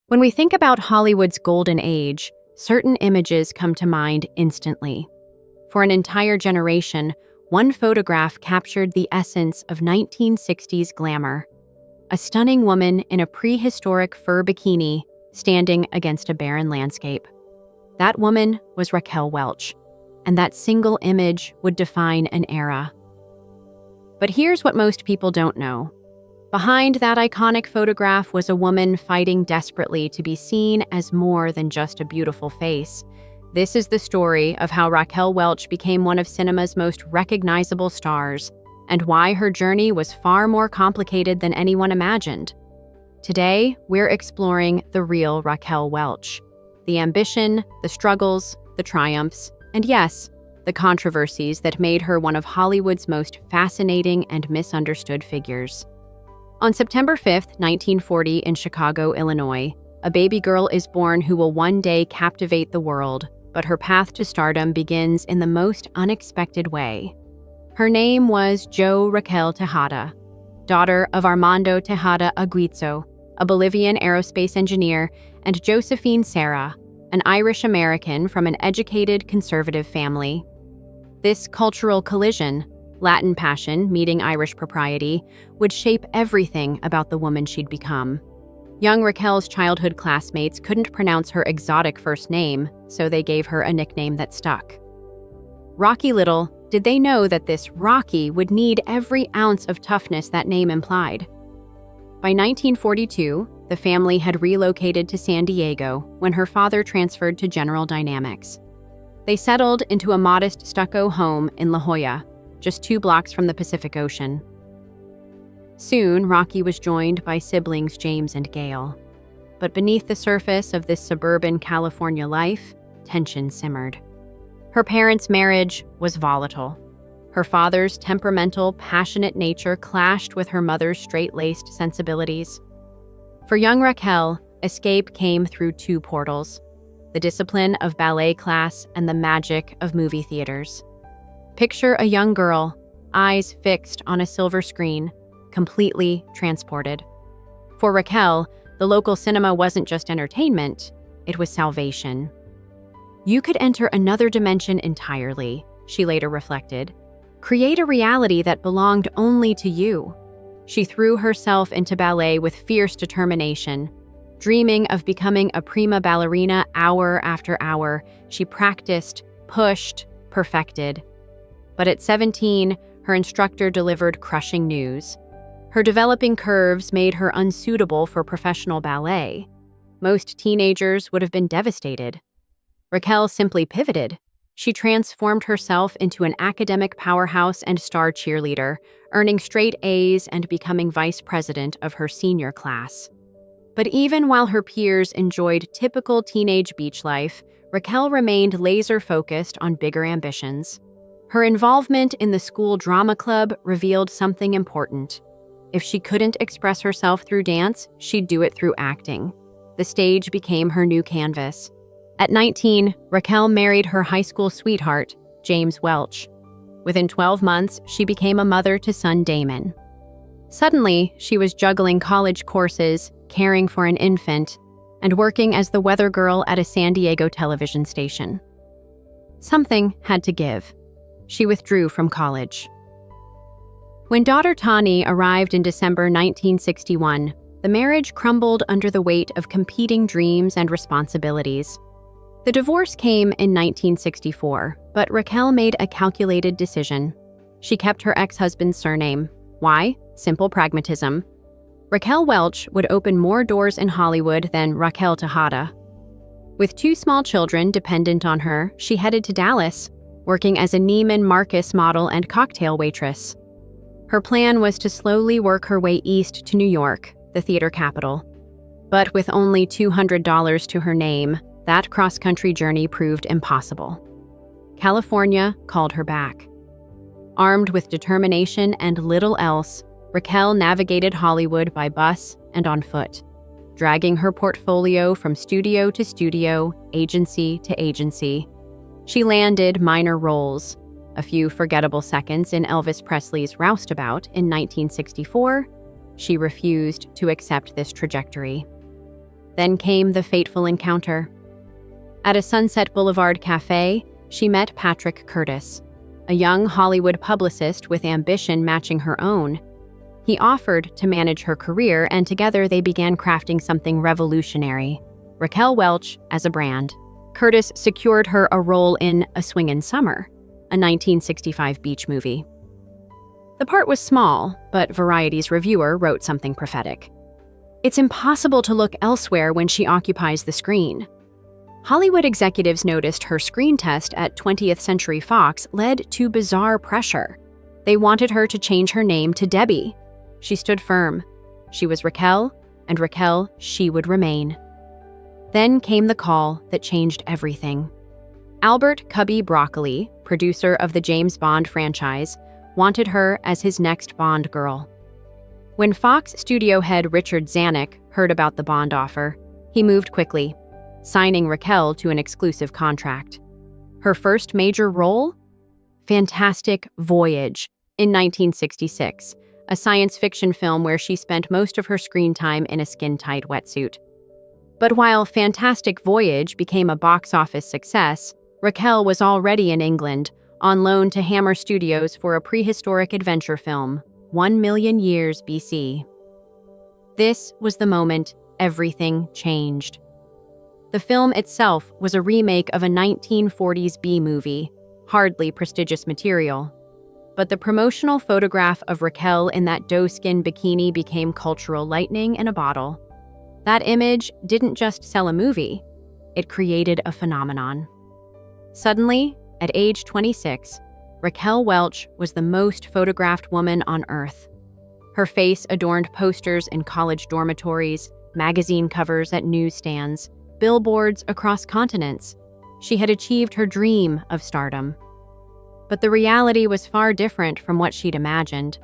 When we think about Hollywood's golden age, certain images come to mind instantly. For an entire generation, one photograph captured the essence of 1960s glamour. A stunning woman in a prehistoric fur bikini standing against a barren landscape. That woman was Raquel Welch, and that single image would define an era. But here's what most people don't know. Behind that iconic photograph was a woman fighting desperately to be seen as more than just a beautiful face. This is the story of how Raquel Welch became one of cinema's most recognizable stars, and why her journey was far more complicated than anyone imagined. Today, we're exploring the real Raquel Welch. The ambition, the struggles, the triumphs, and yes, the controversies that made her one of Hollywood's most fascinating and misunderstood figures. On September 5, 1940, in Chicago, Illinois, a baby girl is born who will one day captivate the world, but her path to stardom begins in the most unexpected way. Her name was Jo Raquel Tejada, daughter of Armando Tejada Aguizo, a Bolivian aerospace engineer, and Josephine Serra, an Irish-American from an educated conservative family. This cultural collision, Latin passion meeting Irish propriety, would shape everything about the woman she'd become. Young Raquel's childhood classmates couldn't pronounce her exotic first name, so they gave her a nickname that stuck. Rocky Little, did they know that this Rocky would need every ounce of toughness that name implied? By 1942, the family had relocated to San Diego when her father transferred to General Dynamics. They settled into a modest stucco home in La Jolla, just 2 blocks from the Pacific Ocean. Soon, Rocky was joined by siblings James and Gail. But beneath the surface of this suburban California life, tension simmered. Her parents' marriage was volatile. Her father's temperamental, passionate nature clashed with her mother's straight-laced sensibilities. For young Raquel, escape came through 2 portals: the discipline of ballet class and the magic of movie theaters. Picture a young girl, eyes fixed on a silver screen, completely transported. For Raquel, the local cinema wasn't just entertainment, it was salvation. You could enter another dimension entirely, she later reflected. Create a reality that belonged only to you. She threw herself into ballet with fierce determination. Dreaming of becoming a prima ballerina hour after hour, she practiced, pushed, perfected. But at 17, her instructor delivered crushing news. Her developing curves made her unsuitable for professional ballet. Most teenagers would have been devastated. Raquel simply pivoted. She transformed herself into an academic powerhouse and star cheerleader, earning straight A's and becoming vice president of her senior class. But even while her peers enjoyed typical teenage beach life, Raquel remained laser-focused on bigger ambitions. Her involvement in the school drama club revealed something important. If she couldn't express herself through dance, she'd do it through acting. The stage became her new canvas. At 19, Raquel married her high school sweetheart, James Welch. Within 12 months, she became a mother to son Damon. Suddenly, she was juggling college courses, caring for an infant, and working as the weather girl at a San Diego television station. Something had to give. She withdrew from college. When daughter Tani arrived in December 1961, the marriage crumbled under the weight of competing dreams and responsibilities. The divorce came in 1964, but Raquel made a calculated decision. She kept her ex-husband's surname. Why? Simple pragmatism. Raquel Welch would open more doors in Hollywood than Raquel Tejada. With 2 small children dependent on her, she headed to Dallas, working as a Neiman Marcus model and cocktail waitress. Her plan was to slowly work her way east to New York, the theater capital. But with only $200 to her name, that cross-country journey proved impossible. California called her back. Armed with determination and little else, Raquel navigated Hollywood by bus and on foot, dragging her portfolio from studio to studio, agency to agency. She landed minor roles, a few forgettable seconds in Elvis Presley's Roustabout in 1964. She refused to accept this trajectory. Then came the fateful encounter. At a Sunset Boulevard cafe, she met Patrick Curtis, a young Hollywood publicist with ambition matching her own. He offered to manage her career, and together they began crafting something revolutionary: Raquel Welch as a brand. Curtis secured her a role in A Swingin' Summer, a 1965 beach movie. The part was small, but Variety's reviewer wrote something prophetic. "It's impossible to look elsewhere when she occupies the screen." Hollywood executives noticed her screen test at 20th Century Fox led to bizarre pressure. They wanted her to change her name to Debbie. She stood firm. She was Raquel, and Raquel, she would remain. Then came the call that changed everything. Albert Cubby Broccoli, producer of the James Bond franchise, wanted her as his next Bond girl. When Fox studio head Richard Zanuck heard about the Bond offer, he moved quickly, signing Raquel to an exclusive contract. Her first major role? Fantastic Voyage in 1966, a science fiction film where she spent most of her screen time in a skin-tight wetsuit. But while Fantastic Voyage became a box office success, Raquel was already in England, on loan to Hammer Studios for a prehistoric adventure film, 1,000,000 years BC. This was the moment everything changed. The film itself was a remake of a 1940s B-movie, hardly prestigious material. But the promotional photograph of Raquel in that doe-skin bikini became cultural lightning in a bottle. That image didn't just sell a movie, it created a phenomenon. Suddenly, at age 26, Raquel Welch was the most photographed woman on Earth. Her face adorned posters in college dormitories, magazine covers at newsstands, billboards across continents. She had achieved her dream of stardom. But the reality was far different from what she'd imagined.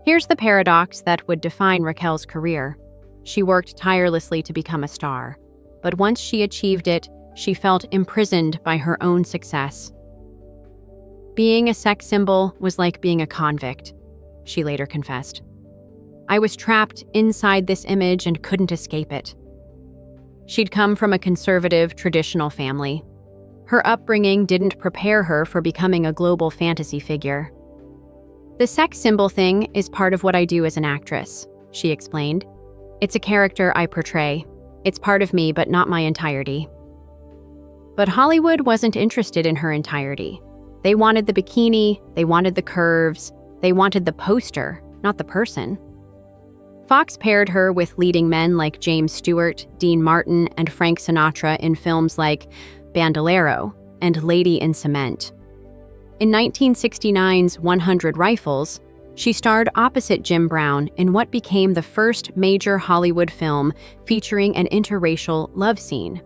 Here's the paradox that would define Raquel's career. She worked tirelessly to become a star, but once she achieved it, she felt imprisoned by her own success. Being a sex symbol was like being a convict, she later confessed. I was trapped inside this image and couldn't escape it. She'd come from a conservative, traditional family. Her upbringing didn't prepare her for becoming a global fantasy figure. The sex symbol thing is part of what I do as an actress, she explained. It's a character I portray. It's part of me, but not my entirety. But Hollywood wasn't interested in her entirety. They wanted the bikini, they wanted the curves, they wanted the poster, not the person. Fox paired her with leading men like James Stewart, Dean Martin, and Frank Sinatra in films like Bandolero and Lady in Cement. In 1969's 100 Rifles, she starred opposite Jim Brown in what became the first major Hollywood film featuring an interracial love scene.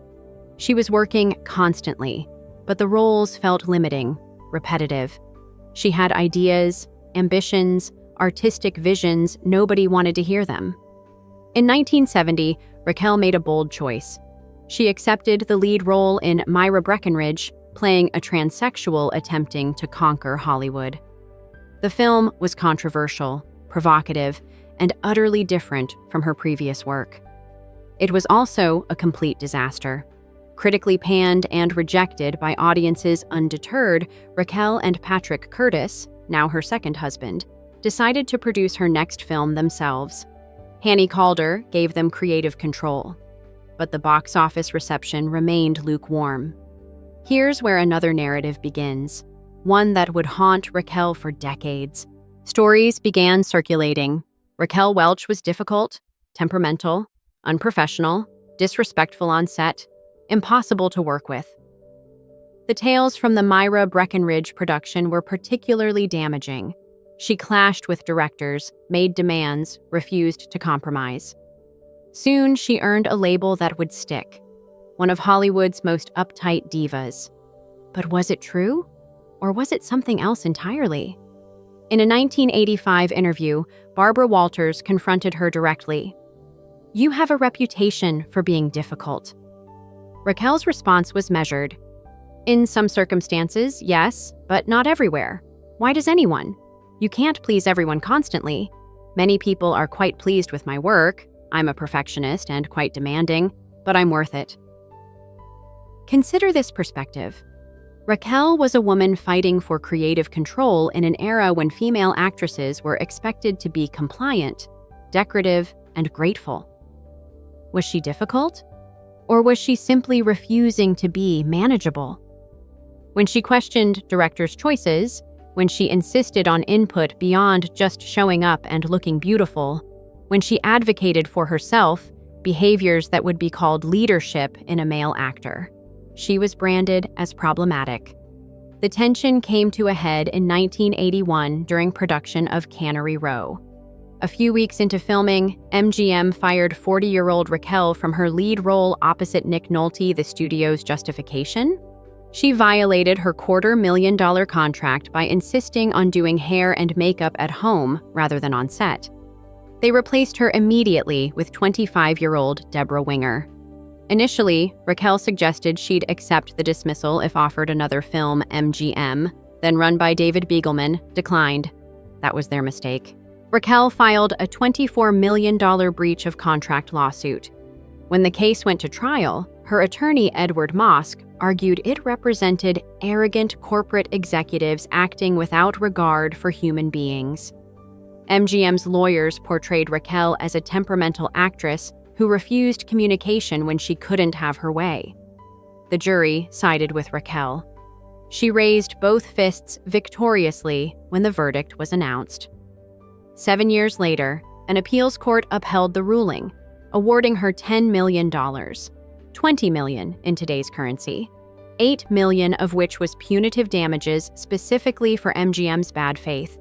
She was working constantly, but the roles felt limiting, repetitive. She had ideas, ambitions, artistic visions, nobody wanted to hear them. In 1970, Raquel made a bold choice. She accepted the lead role in Myra Breckinridge, playing a transsexual attempting to conquer Hollywood. The film was controversial, provocative, and utterly different from her previous work. It was also a complete disaster. Critically panned and rejected by audiences undeterred, Raquel and Patrick Curtis, now her second husband, decided to produce her next film themselves. Hanny Calder gave them creative control. But the box office reception remained lukewarm. Here's where another narrative begins, one that would haunt Raquel for decades. Stories began circulating. Raquel Welch was difficult, temperamental, unprofessional, disrespectful on set, impossible to work with. The tales from the Myra Breckinridge production were particularly damaging. She clashed with directors, made demands, refused to compromise. Soon, she earned a label that would stick, one of Hollywood's most uptight divas. But was it true? Or was it something else entirely? In a 1985 interview, Barbara Walters confronted her directly. "You have a reputation for being difficult." Raquel's response was measured. "In some circumstances, yes, but not everywhere. Why does anyone? You can't please everyone constantly. Many people are quite pleased with my work. I'm a perfectionist and quite demanding. but I'm worth it. Consider this perspective. Raquel was a woman fighting for creative control in an era when female actresses were expected to be compliant, decorative, and grateful. Was she difficult? Or was she simply refusing to be manageable? When she questioned directors' choices, when she insisted on input beyond just showing up and looking beautiful, when she advocated for herself, behaviors that would be called leadership in a male actor, she was branded as problematic. The tension came to a head in 1981 during production of Cannery Row. A few weeks into filming, MGM fired 40-year-old Raquel from her lead role opposite Nick Nolte, the studio's justification. She violated her $250,000 contract by insisting on doing hair and makeup at home rather than on set. They replaced her immediately with 25-year-old Deborah Winger. Initially, Raquel suggested she'd accept the dismissal if offered another film, MGM, then run by David Begelman, declined. That was their mistake. Raquel filed a $24 million breach of contract lawsuit. When the case went to trial, her attorney, Edward Mosk, argued it represented arrogant corporate executives acting without regard for human beings. MGM's lawyers portrayed Raquel as a temperamental actress who refused communication when she couldn't have her way. The jury sided with Raquel. She raised both fists victoriously when the verdict was announced. 7 years later, an appeals court upheld the ruling, awarding her $10 million, $20 million in today's currency, $8 million of which was punitive damages specifically for MGM's bad faith.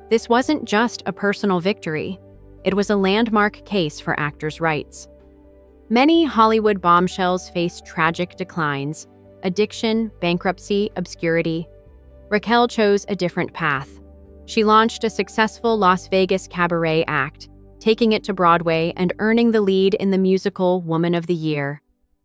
This wasn't just a personal victory. It was a landmark case for actors' rights. Many Hollywood bombshells face tragic declines: addiction, bankruptcy, obscurity. Raquel chose a different path. She launched a successful Las Vegas cabaret act, taking it to Broadway and earning the lead in the musical Woman of the Year.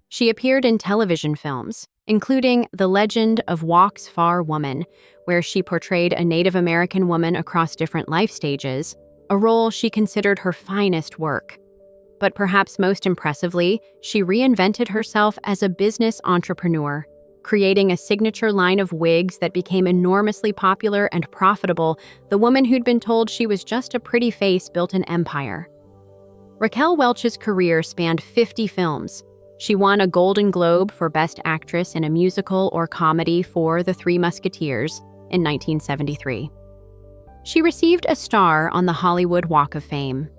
She appeared in television films, including The Legend of Walks Far Woman, where she portrayed a Native American woman across different life stages, a role she considered her finest work. But perhaps most impressively, she reinvented herself as a business entrepreneur, creating a signature line of wigs that became enormously popular and profitable. The woman who'd been told she was just a pretty face built an empire. Raquel Welch's career spanned 50 films. She won a Golden Globe for Best Actress in a Musical or Comedy for The Three Musketeers in 1973. She received a star on the Hollywood Walk of Fame.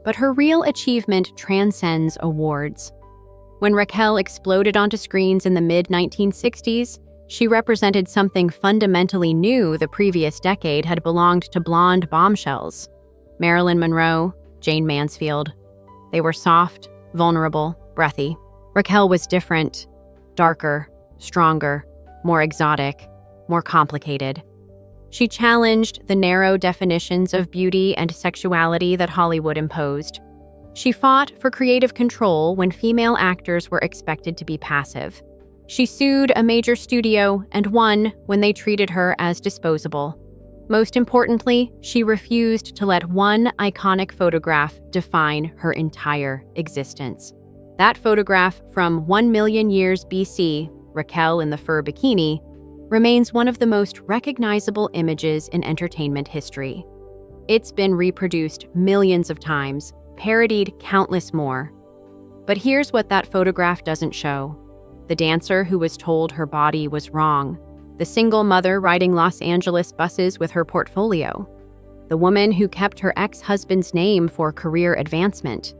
But her real achievement transcends awards. When Raquel exploded onto screens in the mid-1960s, she represented something fundamentally new the previous decade had belonged to blonde bombshells. Marilyn Monroe, Jane Mansfield. They were soft, vulnerable, breathy. Raquel was different, darker, stronger, more exotic, more complicated. She challenged the narrow definitions of beauty and sexuality that Hollywood imposed. She fought for creative control when female actors were expected to be passive. She sued a major studio and won when they treated her as disposable. Most importantly, she refused to let one iconic photograph define her entire existence. That photograph from 1 million years BC, Raquel in the fur bikini, remains one of the most recognizable images in entertainment history. It's been reproduced millions of times, parodied countless more. But here's what that photograph doesn't show: the dancer who was told her body was wrong, the single mother riding Los Angeles buses with her portfolio, the woman who kept her ex-husband's name for career advancement,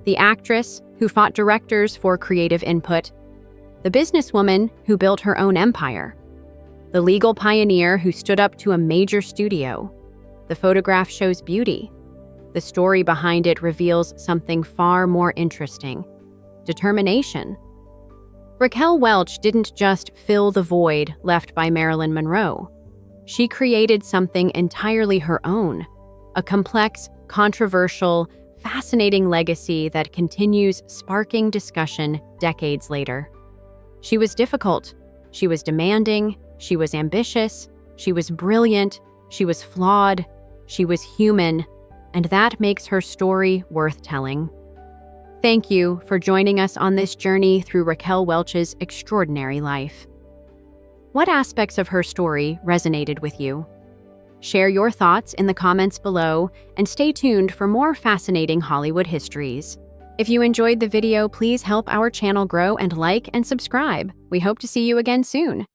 the actress who fought directors for creative input, the businesswoman who built her own empire, the legal pioneer who stood up to a major studio. The photograph shows beauty. The story behind it reveals something far more interesting: determination. Raquel Welch didn't just fill the void left by Marilyn Monroe. She created something entirely her own, a complex, controversial, fascinating legacy that continues sparking discussion decades later. She was difficult, she was demanding, she was ambitious, she was brilliant, she was flawed, she was human, and that makes her story worth telling. Thank you for joining us on this journey through Raquel Welch's extraordinary life. What aspects of her story resonated with you? Share your thoughts in the comments below and stay tuned for more fascinating Hollywood histories. If you enjoyed the video, please help our channel grow and like and subscribe. We hope to see you again soon.